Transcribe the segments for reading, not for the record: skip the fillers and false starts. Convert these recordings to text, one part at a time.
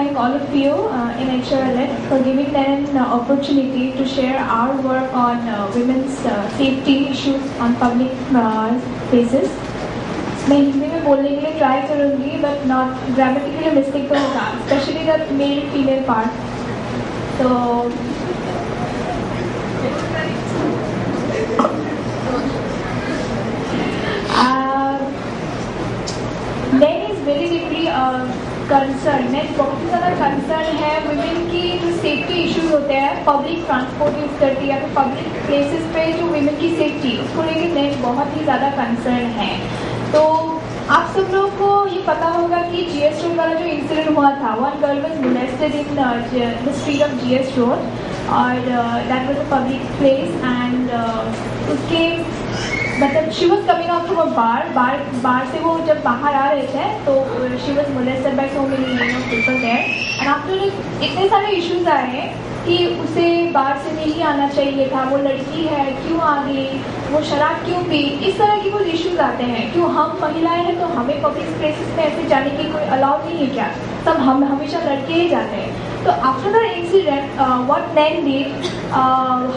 thank all of you in HRLF for giving them an opportunity to share our work on women's safety issues on public spaces. मैं हिंदी में बोलने के लिए try करूँगी, but not grammatically mistake तो होगा, especially the male female part. So men is very deeply concerned. मैं बहुत ही ज़्यादा कंसर्न है वुमेन की जो सेफ्टी इश्यूज होते हैं पब्लिक ट्रांसपोर्ट यूज़ करती है या फिर पब्लिक प्लेसेस पे जो वुमेन की सेफ्टी उसको लेकर मैं बहुत ही ज़्यादा कंसर्न है. तो आप सब लोगों को ये पता होगा कि GS रोड वाला जो इंसिडेंट हुआ था, one girl was molested in the street of GS road और that was a public place and उसके मतलब she was coming out from a bar से वो जब बाहर आ रहे थे तो she was molested by so many people there and after इतने सारे इश्यूज आए हैं कि उसे बाहर से नहीं आना चाहिए था, वो लड़की है क्यों आ गई, वो शराब क्यों पी, इस तरह के कुछ इश्यूज आते हैं. क्यों हम महिलाएं हैं तो हमें पब्लिक प्लेसेस में ऐसे जाने की कोई अलाउ नहीं है क्या, सब हम हमेशा लड़के ही जाते हैं. तो after the incident what man did,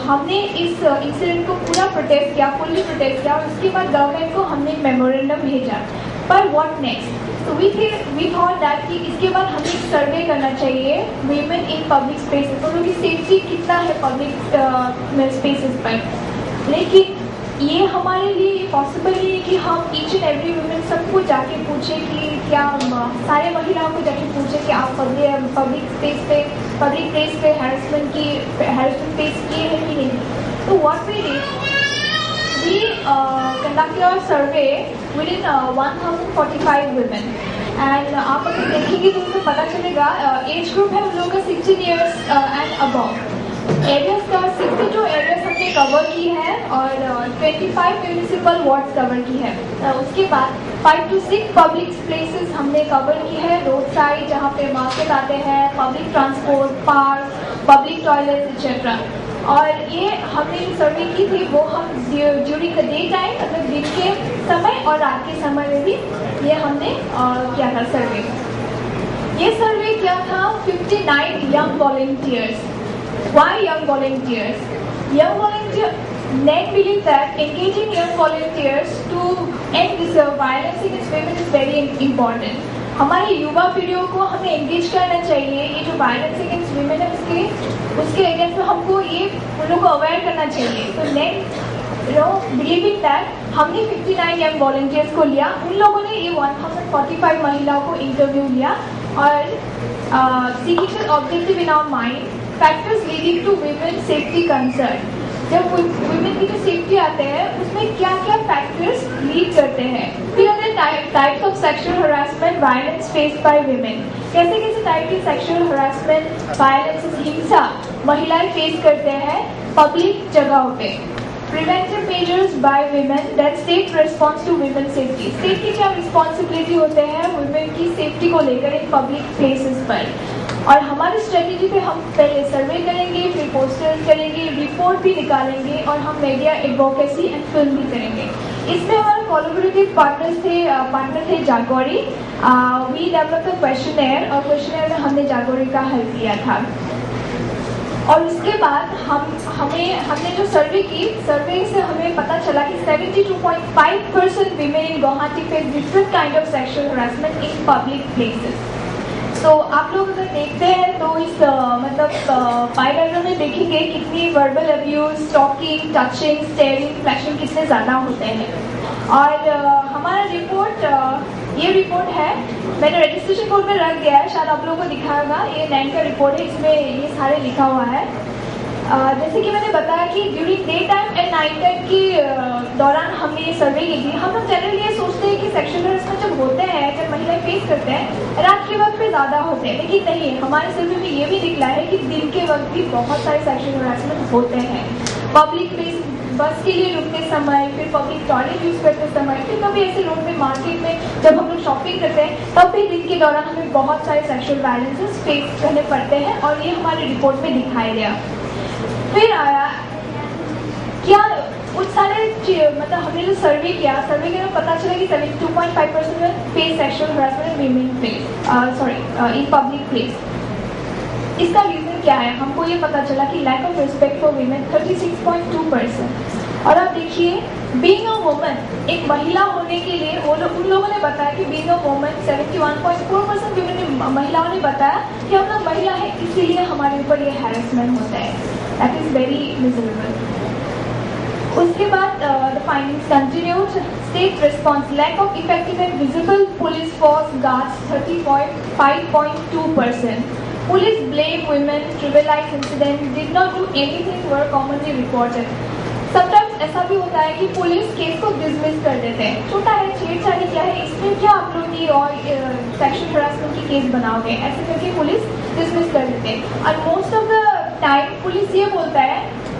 हमने इस इंसिडेंट को पूरा प्रोटेस्ट किया, फुल्ली प्रोटेस्ट किया और उसके बाद गवर्नमेंट को हमने एक मेमोरेंडम भेजा. पर व्हाट नेक्स्ट, तो वी थॉट दैट कि इसके बाद हमें एक सर्वे करना चाहिए वीमेन इन पब्लिक स्पेसेस, तो उनकी सेफ्टी कितना है पब्लिक स्पेसेस पर. लेकिन ये हमारे लिए पॉसिबल नहीं है कि हम ईच एंड एवरी वुमेन सबको जाके पूछें कि क्या सारे महिलाओं को जाके पूछें कि आप पब्लिक प्लेस पे हैरेसमेंट फेस किए हैं कि नहीं. तो what we did, we conducted our survey within 1045 women and आप अगर देखेंगे तो उसमें पता चलेगा एज ग्रुप है उन लोगों का 16 years and above. एरियाज का 62 एरियाज हमने कवर की है और 25 म्यूनिसिपल वार्ड्स कवर की है. उसके बाद 5 to 6 पब्लिक प्लेसेस हमने कवर की है, रोड साइड जहाँ पे मार्केट आते हैं, public transport, park, public toilets etcetera. और ये हमने जो सर्वे की थी वो हम ड्यूरिंग द डे टाइम मतलब दिन के समय और रात के समय में भी ये हमने किया था सर्वे. ये सर्वे किया था 59 young volunteers. Why young volunteers? Young volunteers, NET believe that engaging young volunteers to end this violence against women is very important. हमारे युवा पीढ़ियों को हमें एंगेज करना चाहिए. ये जो वायलेंस अगेंस्ट वीमेन है उसके अगेंस्ट में हमको ये उन लोगों को अवेयर करना चाहिए. तो नेक्स्ट बिलीविंग दैट हमने 59 यंग वॉलंटियर्स को लिया. उन लोगों ने ये 1045 महिलाओं को इंटरव्यू लिया और seeking an objective in our mind factors leading to women safety concern. जब वुमेन की जो सेफ्टी आते हैं उसमें क्या क्या फैक्टर्स लीड करते हैं. फिर अगर types of sexual harassment violence faced by women, कैसे कैसे टाइप की सेक्सुअल हरासमेंट वायलेंस हिंसा महिलाएं फेस करते हैं पब्लिक जगहों पे. Preventive measures by women that state response to women safety. State की क्या रिस्पॉन्सिबिलिटी होते हैं वुमेन की सेफ्टी को लेकर इन पब्लिक प्लेसेस पर. और हमारी स्ट्रेटेजी पे हम पहले सर्वे करेंगे, फिर पोस्टर्स करेंगे, रिपोर्ट भी निकालेंगे और हम मीडिया एडवोकेसी एंड फिल्म भी करेंगे. इसमें हमारे कोलैबोरेटिव पार्टनर थे जागोरी. वी डेवलप अ क्वेश्चनर और क्वेश्चनर में हमने जागोरी का हेल्प किया था. और उसके बाद हमने जो सर्वे से हमें पता चला कि 72.5% women in Guwahati face different kind of sexual harassment in public places. तो आप लोग अगर देखते हैं तो इस मतलब पाई में देखेंगे कितनी verbal abuse, stalking, touching, staring, flashing कितने ज़्यादा होते हैं. और हमारा ये रिपोर्ट है, मैंने रजिस्ट्रेशन कोड में रख दिया है, शायद आप लोगों को दिखाएगा. ये 9 का रिपोर्ट है, इसमें ये सारे लिखा हुआ है. जैसे कि मैंने बताया कि during day time and night time के दौरान हमने ये सर्वे की थी. हम लोग जनरली ये सोचते हैं कि सेक्सुअल हरासमेंट जब होते हैं, जब महिलाएं फेस करते हैं, रात के वक्त पे ज़्यादा होते हैं. लेकिन नहीं, हमारे सर्वे में ये भी निकला है कि दिन के वक्त भी बहुत सारे सेक्सुअल हरासमेंट होते हैं. पब्लिक प्लेस, बस के लिए रुकते समय, फिर पब्लिक टॉयलेट यूज़ करते समय, फिर कभी ऐसे रोड में मार्केट में जब हम लोग शॉपिंग करते हैं तब भी दिन के दौरान हमें बहुत सारे सेक्सुअल वायलेंसेस फेस करने पड़ते हैं और ये हमारी रिपोर्ट में दिखाया गया. फिर आया क्या उस सारे मतलब हमने जो सर्वे किया, सर्वे के पता चला कि 72.5% face sexual harassment women face in public place. इसका रीज़न क्या है? हमको ये पता चला कि lack of respect for women 36.2%। और अब देखिए, बीइंग अ वुमन, एक महिला होने के लिए उन लोगों ने बताया कि बीइंग अ वुमन 71.4% महिलाओं ने बताया कि हम लोग महिला है इसीलिए हमारे ऊपर ये हैरेसमेंट होता है। That is very miserable. उसके बाद the findings continued. State response, lack of effective and visible police force guards 30.5.2%। Police blame women, trivialize incidents, did not do anything were commonly reported. Sometimes ऐसा भी होता है कि police case को dismiss कर देते हैं, छोटा है, छेड़छाड़ी क्या है, इसमें क्या आप लोग की और सेक्शुअल हरासमेंट की केस बनाओगे, ऐसे करके पुलिस डिसमिस कर देते हैं। और most of the time police ये बोलता है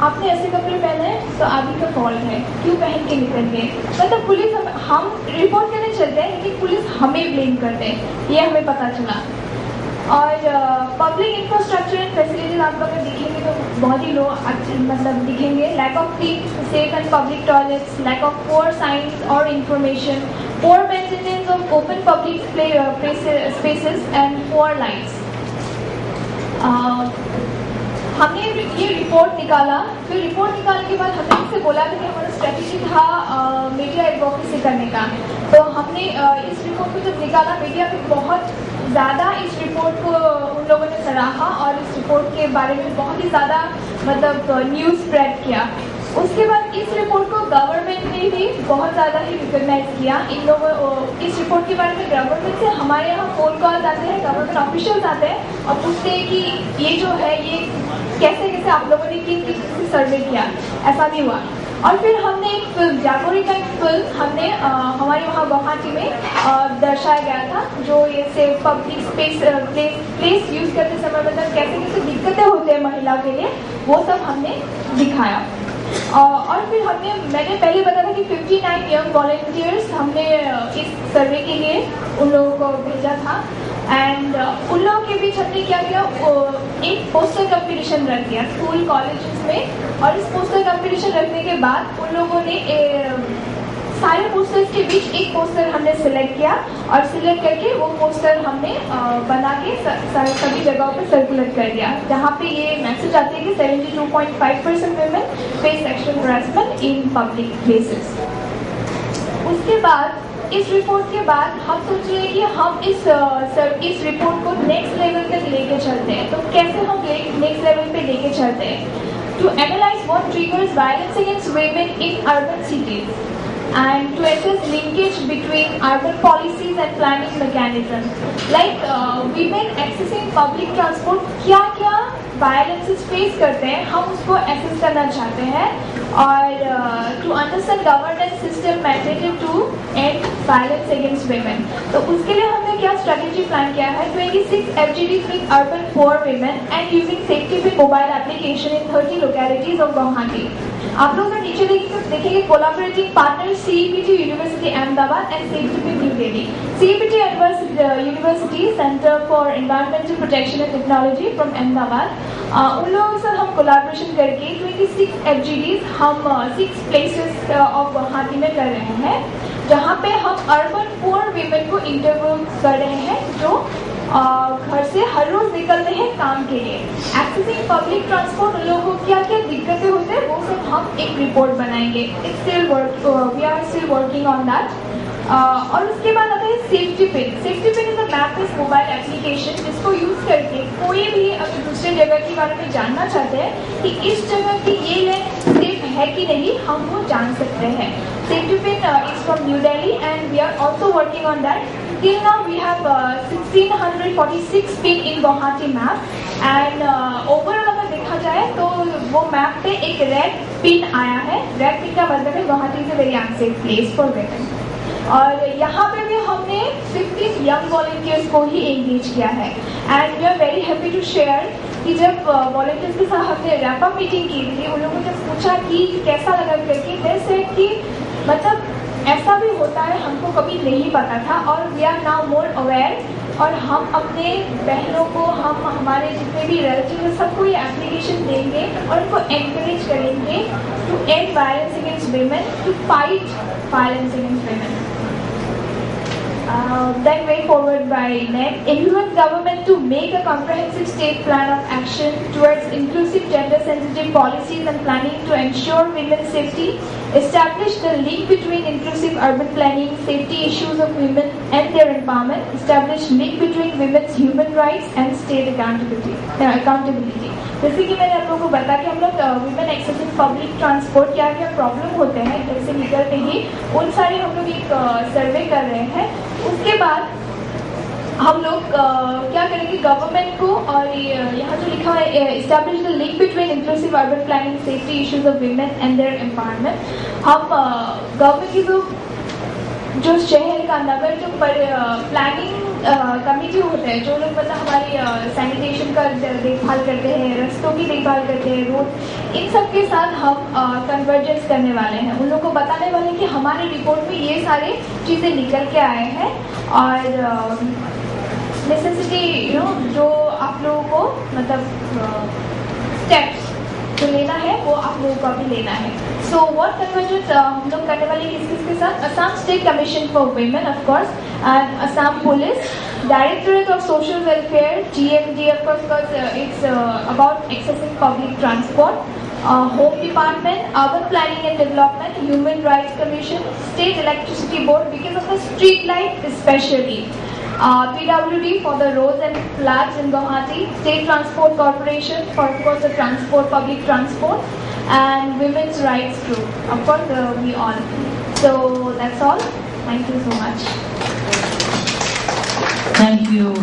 आपने ऐसे कपड़े पहने हैं तो आदमी का फॉल्ट है, क्यों पहन के निकल गए। मतलब पुलिस हम रिपोर्ट करने चलते हैं लेकिन पुलिस हमें ब्लेम करते हैं, ये हमें पता चला। और पब्लिक इंफ्रास्ट्रक्चर एंड फैसिलिटीज आप अगर दिखेंगे तो बहुत ही लो मतलब दिखेंगे। Lack of clean safe and public toilets, lack of poor science और information, poor maintenance of open public spaces and poor lights. हमने ये रिपोर्ट निकाला, फिर रिपोर्ट निकालने के बाद हमने इनसे बोला था कि हमारा स्ट्रेटेजी था मीडिया एडवोकेसी करने का। तो हमने इस रिपोर्ट को जब निकाला, मीडिया में बहुत ज़्यादा इस रिपोर्ट को उन लोगों ने सराहा और इस रिपोर्ट के बारे में बहुत ही ज़्यादा मतलब न्यूज़ स्प्रेड किया। उसके बाद इस रिपोर्ट को गवर्नमेंट ने भी बहुत ज़्यादा ही रिकॉग्नाइज किया। इन लोगों इस रिपोर्ट के बारे में गवर्नमेंट से हमारे यहाँ फोन कॉल आते हैं, गवर्नमेंट ऑफिशियल्स आते हैं और पूछते हैं कि ये जो है ये कैसे कैसे आप लोगों ने किन किन सर्वे किया, ऐसा भी हुआ। और फिर हमने एक फिल्म, जागोरी का एक फिल्म हमने हमारे वहाँ गुवाहाटी में दर्शाया गया था, जो ये से पब्लिक प्लेस यूज़ करते समय मतलब कैसे कैसे दिक्कतें होती हैं महिलाओं के लिए, वो सब हमने दिखाया। और फिर मैंने पहले बताया था कि 59 यंग वॉलंटियर्स हमने इस सर्वे के लिए उन लोगों को भेजा था। एंड उन लोगों के बीच हमने क्या किया, एक पोस्टर कंपटीशन रख दिया स्कूल कॉलेजेस में। और इस पोस्टर कंपटीशन रखने के बाद उन लोगों ने सारे पोस्टर्स के बीच एक पोस्टर हमने सिलेक्ट किया और सिलेक्ट करके वो पोस्टर हमने बना के सभी जगहों पे सर्कुलेट कर दिया, जहाँ पे ये मैसेज आती है कि 72.5% women face sexual harassment in public places। उसके बाद इस रिपोर्ट के बाद हम सोच रहे हैं कि हम इस रिपोर्ट को नेक्स्ट लेवल तक लेके चलते हैं। तो कैसे हम नेक्स्ट लेवल पे लेके चलते हैं? To analyze what triggers violence against women in urban cities and to assess linkage between urban policies and planning mechanisms. Like women accessing public transport, क्या वायलेंसेस फेस करते हैं, हम उसको एसेस करना चाहते हैं। और to understand governance system mandated to end violence against women। तो उसके लिए हमने क्या स्ट्रेटेजी प्लान किया है, 26 FGDs with urban poor women and using safety pin mobile application in 30 localities of Guwahati। आप लोग नीचे देखेंगे collaborating partner CEPT university Ahmedabad and safety pin new Delhi. CEPT university centre for environmental protection and technology from Ahmedabad. उन लोगों के साथ हम collaboration करके 26 FGDs हम 6 प्लेसेस ऑफ गुवाहाटी में कर रहे हैं, जहाँ पे हम अर्बन पुअर वीमेन को इंटरव्यू कर रहे हैं जो घर से हर रोज निकलते हैं काम के लिए। एक्सेसिंग पब्लिक ट्रांसपोर्ट, उन लोगों को क्या क्या दिक्कतें होते हैं वो सब हम एक रिपोर्ट बनाएंगे। We are still working on that. और उसके बाद आता है Safetipin. Safetipin is a map based mobile application जिसको यूज करके कोई भी अगर दूसरे जगह के बारे में जानना चाहते हैं कि इस जगह की ये लेन सेफ है कि नहीं, हम वो जान सकते हैं। Safetipin is from New Delhi and we are also working on that. Till now we have 1646 pin in Guwahati map and overall अगर देखा जाए तो वो मैप पे एक रेड पिन आया है। रेड पिन का मतलब है Guwahati is a very unsafe place for women। और यहाँ पे भी हमने 50 यंग वॉलंटियर्स को ही एंगेज किया है and we are very happy to share कि जब वॉलंटियर्स के साथ हमने रैप अप मीटिंग की थी, उन लोगों ने जब पूछा कि कैसा लगा करके, दे सेड कि मतलब ऐसा भी होता है, हमको कभी नहीं पता था और we are now more aware. और हम अपने बहनों को, हम हमारे जितने भी रिलेटिव हैं सबको ये एप्लीकेशन देंगे और उनको एनकरेज करेंगे to end violence against women, to fight violence against women। then way forward by NEC, influence government to make a comprehensive state plan of action towards inclusive gender-sensitive policies and planning to ensure women's safety, establish the link between inclusive urban planning, safety issues of women and their empowerment, establish link between women's human rights and state accountability. जैसे कि मैंने आप लोगों को बताया कि हम लोग वुमेन एक्सेसिंग पब्लिक ट्रांसपोर्ट क्या क्या प्रॉब्लम होते हैं घर से निकलते ही, उन सारे हम लोग एक सर्वे कर रहे हैं। उसके बाद हम लोग क्या करेंगे गवर्नमेंट को, और यहाँ जो लिखा है establish the link between inclusive urban planning, safety issues of women and their empowerment, हम गवर्नमेंट की जो शहर का नगर जो प्लानिंग कमेटी होते हैं, जो लोग मतलब हमारी सैनिटेशन का देखभाल करते हैं, रस्तों की देखभाल करते हैं, रोड, इन सब के साथ हम कन्वर्जेंस करने वाले हैं। उन लोगों को बताने वाले हैं कि हमारे रिपोर्ट में ये सारे चीज़ें निकल के आए हैं और नेसेसिटी जो आप लोगों को मतलब स्टेप्स जो लेना है वो आप लोगों को भी लेना है। सो व्हाट कन्वर्जेंस हम लोग करने वाले किसके साथ, Assam state commission for women of course, and Assam police, directorate of social welfare GMD of course because it's about accessing public transport, Home Department, Urban Planning and Development, Human Rights Commission, State Electricity Board because of the street light especially, PWD for the roads and flats in Guwahati, State Transport Corporation for of course the transport, public transport, and Women's Rights Group, of course we all. So that's all. Thank you so much. Thank you.